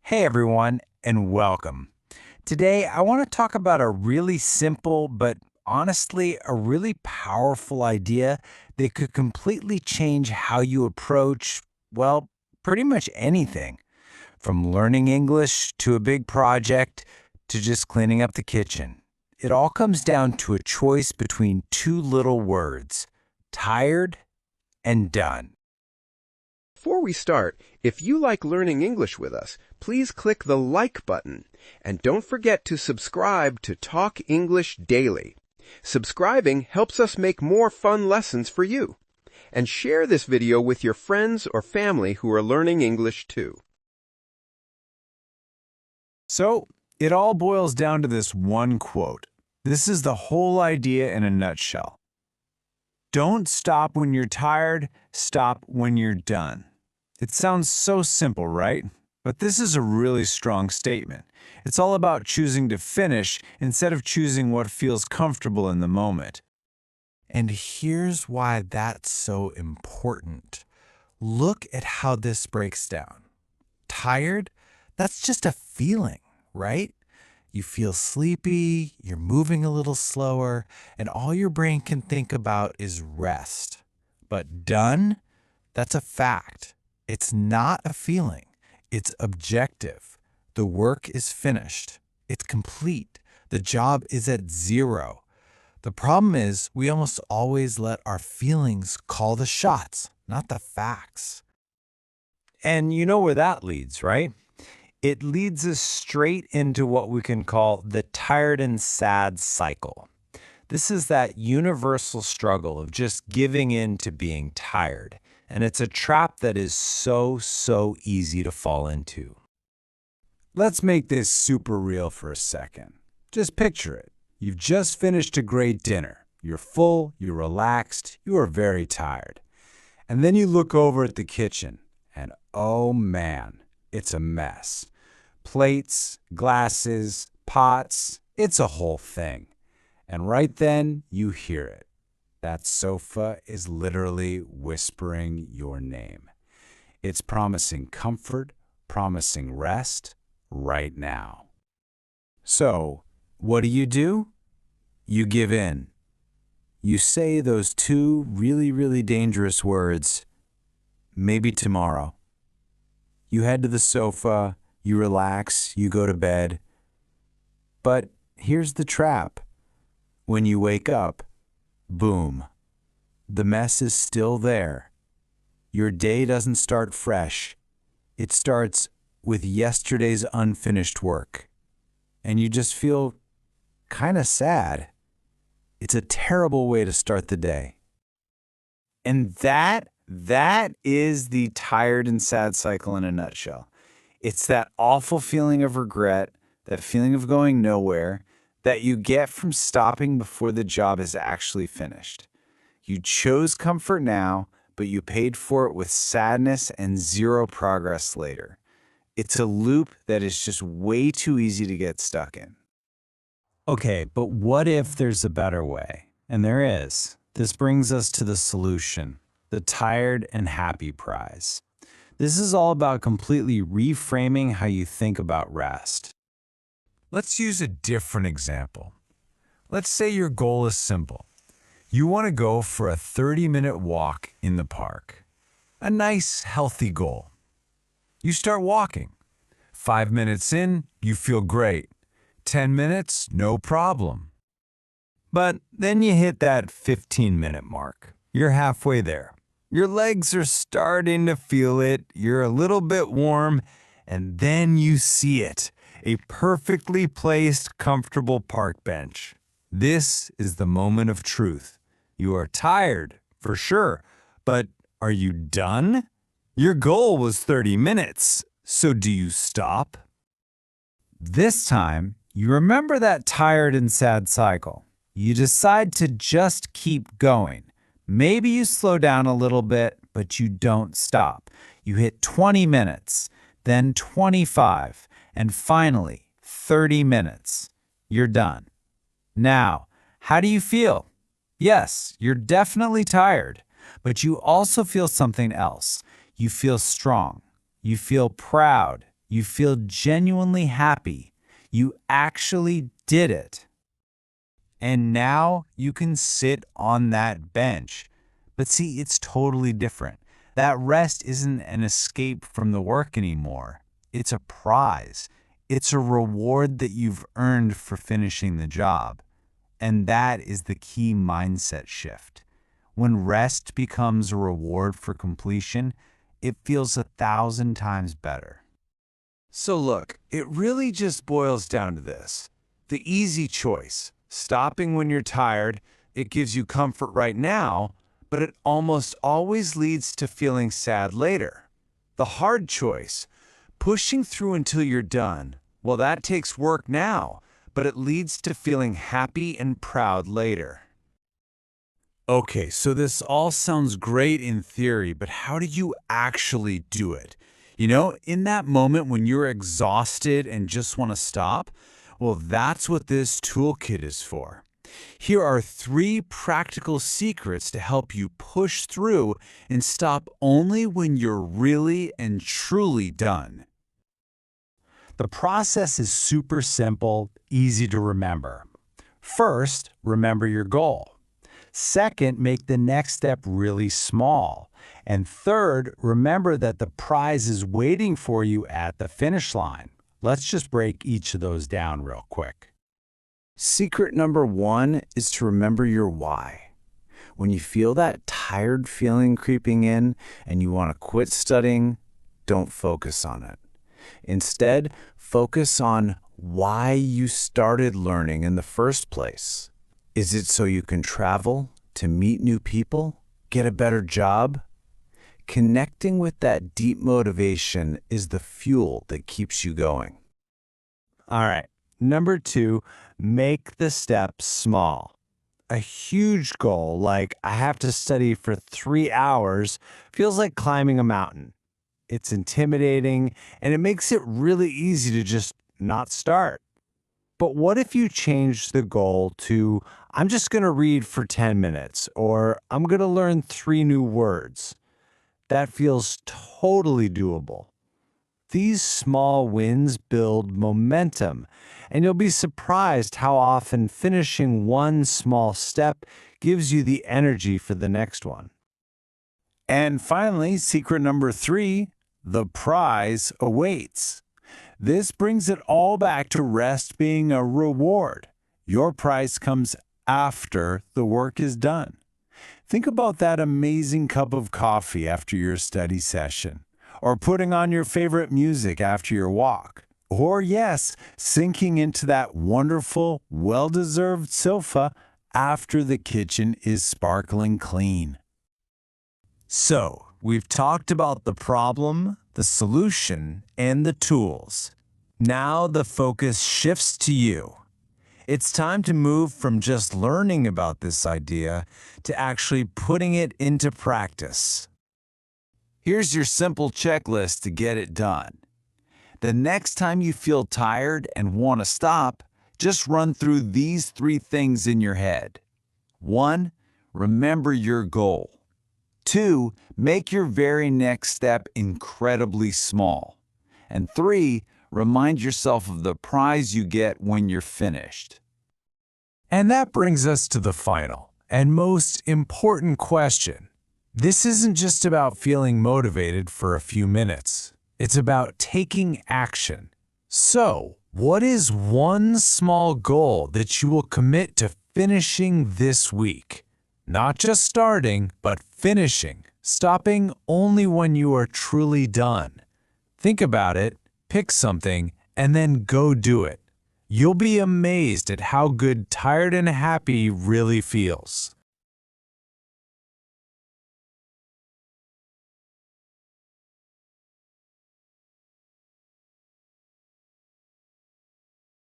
Hey everyone, and welcome. Today, I want to talk about a really simple, but honestly, a really powerful idea that could completely change how you approach, well, pretty much anything, from learning English to a big project to just cleaning up the kitchen. It all comes down to a choice between two little words: tired and done. Before we start, if you like learning English with us, please click the like button. And don't forget to subscribe to Talk English Daily. Subscribing helps us make more fun lessons for you. And share this video with your friends or family who are learning English too. So, it all boils down to this one quote. This is the whole idea in a nutshell. Don't stop when you're tired, stop when you're done. It sounds so simple, right? But this is a really strong statement. It's all about choosing to finish instead of choosing what feels comfortable in the moment. And here's why that's so important. Look at how this breaks down. Tired? That's just a feeling, right? You feel sleepy, you're moving a little slower, and all your brain can think about is rest. But done? That's a fact. It's not a feeling. It's objective. The work is finished. It's complete. The job is at zero. The problem is we almost always let our feelings call the shots, not the facts. And you know where that leads, right? It leads us straight into what we can call the tired and sad cycle. This is that universal struggle of just giving in to being tired. And it's a trap that is so easy to fall into. Let's make this super real for a second. Just picture it. You've just finished a great dinner. You're full, you're relaxed, you are very tired. And then you look over at the kitchen, and oh man, it's a mess. Plates, glasses, pots, it's a whole thing. And right then, you hear it. That sofa is literally whispering your name. It's promising comfort, promising rest right now. So, what do? You give in. You say those two really dangerous words, maybe tomorrow. You head to the sofa, you relax, you go to bed. But here's the trap. When you wake up, boom, the mess is still there. Your day doesn't start fresh. It starts with yesterday's unfinished work. And you just feel kind of sad. It's a terrible way to start the day. And that is the tired and sad cycle in a nutshell. It's that awful feeling of regret, that feeling of going nowhere, that you get from stopping before the job is actually finished. You chose comfort now, but you paid for it with sadness and zero progress later. It's a loop that is just way too easy to get stuck in. Okay, but what if there's a better way? And there is. This brings us to the solution, the tired and happy prize. This is all about completely reframing how you think about rest. Let's use a different example. Let's say your goal is simple. You want to go for a 30-minute walk in the park. A nice, healthy goal. You start walking. 5 minutes in, you feel great. 10 minutes, no problem. But then you hit that 15-minute mark. You're halfway there. Your legs are starting to feel it. You're a little bit warm. And then you see it. A perfectly placed, comfortable park bench. This is the moment of truth. You are tired, for sure, but are you done? Your goal was 30 minutes, so do you stop? This time, you remember that tired and sad cycle. You decide to just keep going. Maybe you slow down a little bit, but you don't stop. You hit 20 minutes, then 25. And finally, 30 minutes. You're done. Now, how do you feel? Yes, you're definitely tired, but you also feel something else. You feel strong. You feel proud. You feel genuinely happy. You actually did it. And now you can sit on that bench. But see, it's totally different. That rest isn't an escape from the work anymore. It's a prize. It's a reward that you've earned for finishing the job. And that is the key mindset shift. When rest becomes a reward for completion, it feels 1,000 times better. So look, it really just boils down to this. The easy choice, stopping when you're tired, it gives you comfort right now, but it almost always leads to feeling sad later. The hard choice, pushing through until you're done, well, that takes work now, but it leads to feeling happy and proud later. Okay, so this all sounds great in theory, but how do you actually do it? You know, in that moment when you're exhausted and just want to stop, well, that's what this toolkit is for. Here are 3 practical secrets to help you push through and stop only when you're really and truly done. The process is super simple, easy to remember. First, remember your goal. Second, make the next step really small. And third, remember that the prize is waiting for you at the finish line. Let's just break each of those down real quick. Secret number 1 is to remember your why. When you feel that tired feeling creeping in and you want to quit studying, don't focus on it. Instead, focus on why you started learning in the first place. Is it so you can travel, to meet new people, get a better job? Connecting with that deep motivation is the fuel that keeps you going. All right. Number 2, make the steps small. A huge goal, like I have to study for 3 hours, feels like climbing a mountain. It's intimidating, and it makes it really easy to just not start. But what if you change the goal to, I'm just going to read for 10 minutes, or I'm going to learn 3 new words? That feels totally doable. These small wins build momentum, and you'll be surprised how often finishing one small step gives you the energy for the next one. And finally, secret number 3, the prize awaits. This brings it all back to rest being a reward. Your prize comes after the work is done. Think about that amazing cup of coffee after your study session, or putting on your favorite music after your walk, or yes, sinking into that wonderful, well-deserved sofa after the kitchen is sparkling clean. So, we've talked about the problem, the solution, and the tools. Now the focus shifts to you. It's time to move from just learning about this idea to actually putting it into practice. Here's your simple checklist to get it done. The next time you feel tired and want to stop, just run through these 3 things in your head. 1, remember your goal. 2, make your very next step incredibly small. And 3, remind yourself of the prize you get when you're finished. And that brings us to the final and most important question. This isn't just about feeling motivated for a few minutes. It's about taking action. So, what is one small goal that you will commit to finishing this week? Not just starting, but finishing. Stopping only when you are truly done. Think about it, pick something, and then go do it. You'll be amazed at how good tired and happy really feels.